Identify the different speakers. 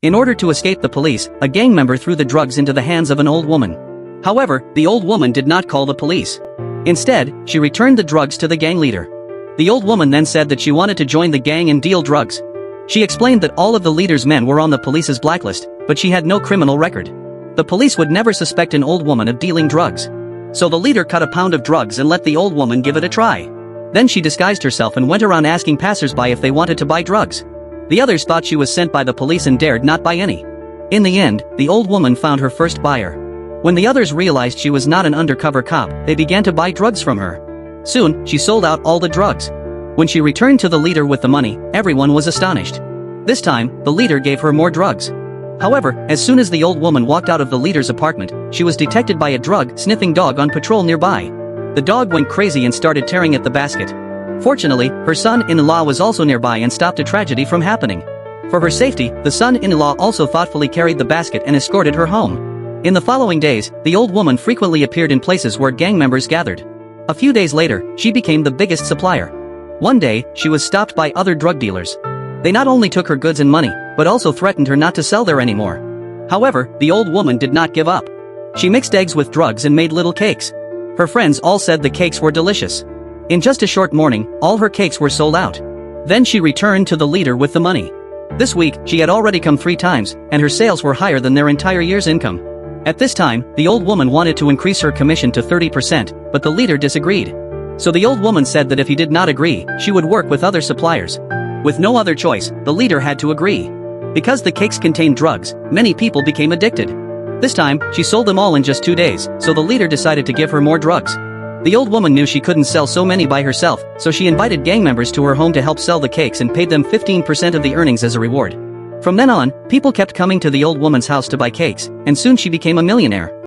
Speaker 1: In order to escape the police, a gang member threw the drugs into the hands of an old woman. However, the old woman did not call the police. Instead, she returned the drugs to the gang leader. The old woman then said that she wanted to join the gang and deal drugs. She explained that all of the leader's men were on the police's blacklist, but she had no criminal record. The police would never suspect an old woman of dealing drugs. So the leader cut a pound of drugs and let the old woman give it a try. Then she disguised herself and went around asking passersby if they wanted to buy drugs. The others thought she was sent by the police and dared not buy any. In the end, the old woman found her first buyer. When the others realized she was not an undercover cop, they began to buy drugs from her. Soon, she sold out all the drugs. When she returned to the leader with the money, everyone was astonished. This time, the leader gave her more drugs. However, as soon as the old woman walked out of the leader's apartment, she was detected by a drug-sniffing dog on patrol nearby. The dog went crazy and started tearing at the basket. Fortunately, her son-in-law was also nearby and stopped a tragedy from happening. For her safety, the son-in-law also thoughtfully carried the basket and escorted her home. In the following days, the old woman frequently appeared in places where gang members gathered. A few days later, she became the biggest supplier. One day, she was stopped by other drug dealers. They not only took her goods and money, but also threatened her not to sell there anymore. However, the old woman did not give up. She mixed eggs with drugs and made little cakes. Her friends all said the cakes were delicious. In just a short morning, all her cakes were sold out. Then she returned to the leader with the money. This week, she had already come 3 times, and her sales were higher than their entire year's income. At this time, the old woman wanted to increase her commission to 30%, but the leader disagreed. So the old woman said that if he did not agree, she would work with other suppliers. With no other choice, the leader had to agree. Because the cakes contained drugs, many people became addicted. This time, she sold them all in just 2 days, so the leader decided to give her more drugs. The old woman knew she couldn't sell so many by herself, so she invited gang members to her home to help sell the cakes and paid them 15% of the earnings as a reward. From then on, people kept coming to the old woman's house to buy cakes, and soon she became a millionaire.